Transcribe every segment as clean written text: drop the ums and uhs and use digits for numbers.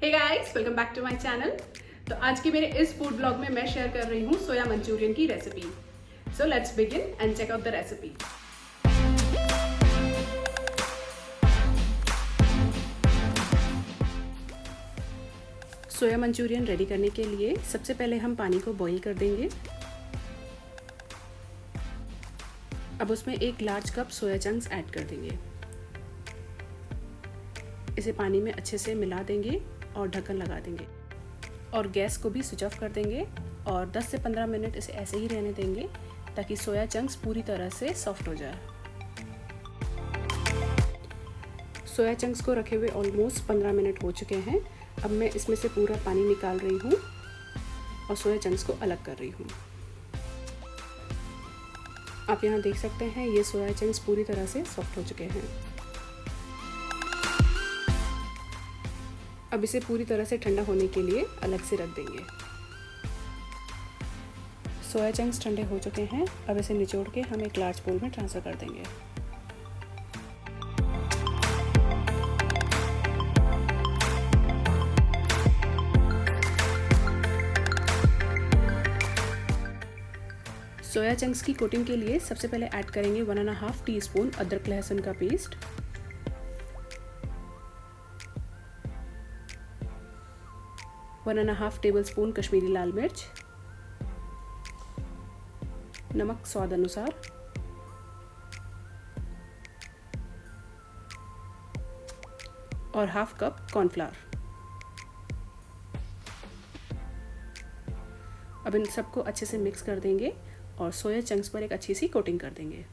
Hey guys, welcome back to my channel. तो आज के मेरे इस फूड ब्लॉग में मैं शेयर कर रही हूँ सोया मंचूरियन की recipe. So let's begin and check out the recipe. Soya Manchurian ready करने के लिए सबसे पहले हम पानी को बॉईल कर देंगे। अब उसमें 1 large cup soya chunks add कर देंगे। इसे पानी में अच्छे से मिला देंगे और ढक्कन लगा देंगे और गैस को भी स्विच ऑफ कर देंगे और 10 से 15 मिनट इसे ऐसे ही रहने देंगे ताकि सोया चंक्स पूरी तरह से सॉफ्ट हो जाए। सोया चंक्स को रखे हुए ऑलमोस्ट 15 मिनट हो चुके हैं। अब मैं इसमें से पूरा पानी निकाल रही हूँ और सोया चंक्स को अलग कर रही हूँ। आप यहाँ देख सकते हैं ये सोया चंक्स पूरी तरह से सॉफ्ट हो चुके हैं। अब इसे पूरी तरह से ठंडा होने के लिए अलग से रख देंगे। सोया चंक्स ठंडे हो चुके हैं। अब इसे निचोड़ के हम एक लार्ज बोल में ट्रांसफ़र कर देंगे। सोया चंक्स की कोटिंग के लिए सबसे पहले ऐड करेंगे 1.5 टीस्पून अदरक लहसुन का पेस्ट, 1.5 टेबलस्पून कश्मीरी लाल मिर्च, नमक स्वाद अनुसार, और हाफ कप कॉर्नफ्लावर। अब इन सबको अच्छे से मिक्स कर देंगे और सोया चंक्स पर एक अच्छी सी कोटिंग कर देंगे।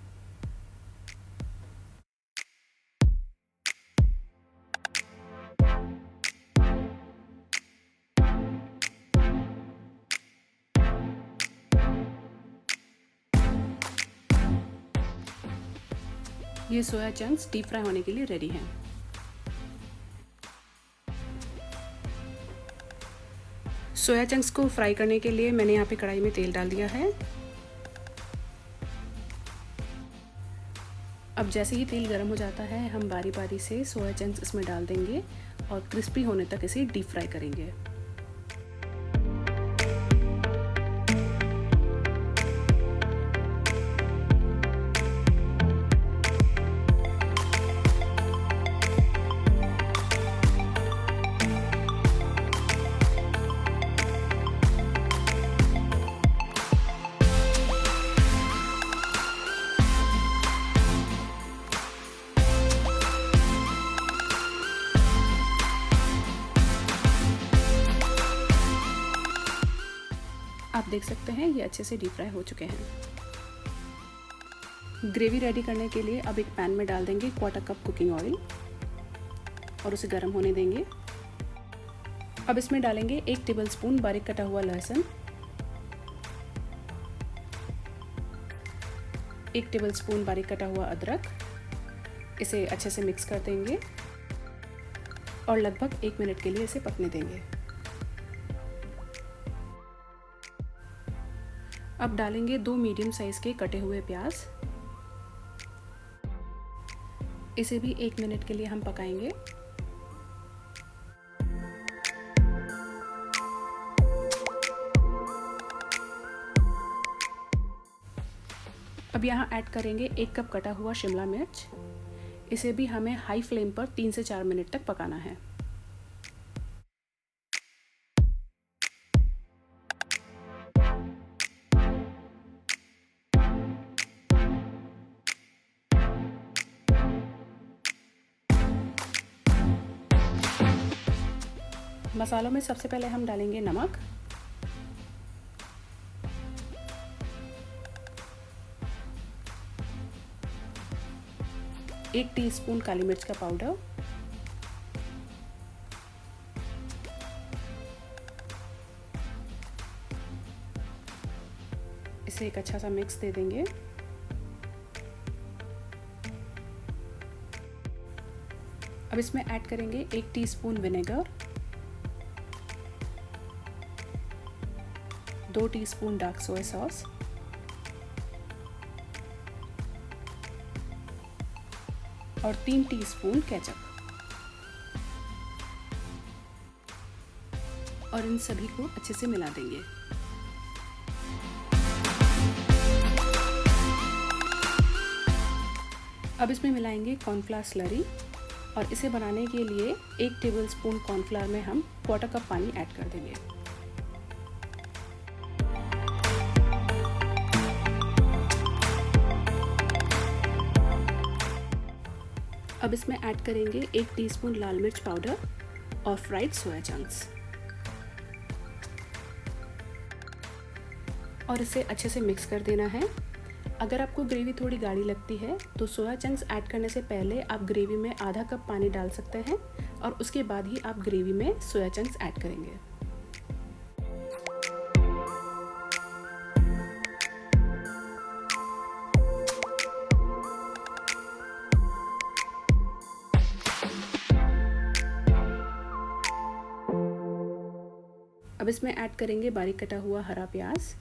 ये सोया चंक्स डीप फ्राई होने के लिए रेडी हैं। सोया चंक्स को फ्राई करने के लिए मैंने यहाँ पे कढ़ाई में तेल डाल दिया है। अब जैसे ही तेल गर्म हो जाता है हम बारी बारी से सोया चंक्स इसमें डाल देंगे और क्रिस्पी होने तक इसे डीप फ्राई करेंगे। आप देख सकते हैं ये अच्छे से डीप फ्राई हो चुके हैं। ग्रेवी रेडी करने के लिए अब एक पैन में डाल देंगे 1/4 कप कुकिंग ऑयल और उसे गर्म होने देंगे। अब इसमें डालेंगे 1 टेबलस्पून बारीक कटा हुआ लहसुन, 1 टेबलस्पून बारीक कटा हुआ अदरक। इसे अच्छे से मिक्स कर देंगे और लगभग 1 मिनट के लिए इसे पकने देंगे। अब डालेंगे 2 मीडियम साइज के कटे हुए प्याज। इसे भी 1 मिनट के लिए हम पकाएंगे। अब यहाँ ऐड करेंगे 1 कप कटा हुआ शिमला मिर्च। इसे भी हमें हाई फ्लेम पर 3 से 4 मिनट तक पकाना है। मसालों में सबसे पहले हम डालेंगे नमक, एक टीस्पून काली मिर्च का पाउडर, इसे एक अच्छा सा मिक्स दे देंगे। अब इसमें ऐड करेंगे 1 teaspoon vinegar, 2 teaspoon dark soya sauce, और 3 टीस्पून केचप। और इन सभी को अच्छे से मिला देंगे। अब इसमें मिलाएंगे कॉर्नफ्लावर स्लरी और इसे बनाने के लिए 1 टेबलस्पून कॉर्नफ्लावर में हम 1/4 कप पानी ऐड कर देंगे। अब इसमें ऐड करेंगे 1 टीस्पून लाल मिर्च पाउडर और फ्राइड सोया चंक्स और इसे अच्छे से मिक्स कर देना है। अगर आपको ग्रेवी थोड़ी गाढ़ी लगती है तो सोया चंक्स ऐड करने से पहले आप ग्रेवी में आधा कप पानी डाल सकते हैं और उसके बाद ही आप ग्रेवी में सोया चंक्स ऐड करेंगे। अब इसमें ऐड करेंगे बारीक कटा हुआ हरा प्याज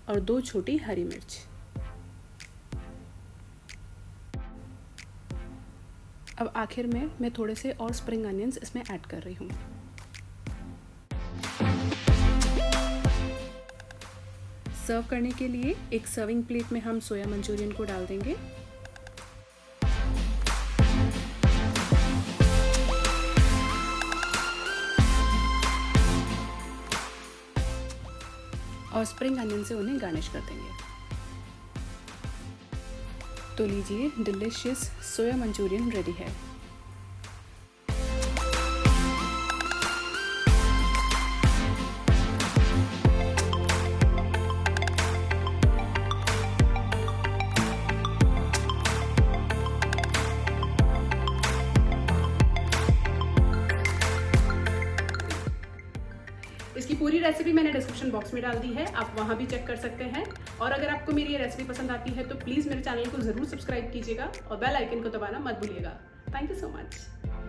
और 2 छोटी हरी मिर्च। अब आखिर में मैं थोड़े से और स्प्रिंग अनियंस इसमें ऐड कर रही हूँ। सर्व करने के लिए एक सर्विंग प्लेट में हम सोया मंचूरियन को डाल देंगे। और स्प्रिंग अनियन से उन्हें गार्निश कर देंगे। तो लीजिए, डिलीशियस सोया मंचूरियन रेडी है। इसकी पूरी रेसिपी मैंने डिस्क्रिप्शन बॉक्स में डाल दी है, आप वहाँ भी चेक कर सकते हैं। और अगर आपको मेरी ये रेसिपी पसंद आती है तो प्लीज़ मेरे चैनल को ज़रूर सब्सक्राइब कीजिएगा और बेल आइकन को दबाना मत भूलिएगा। Thank you so much.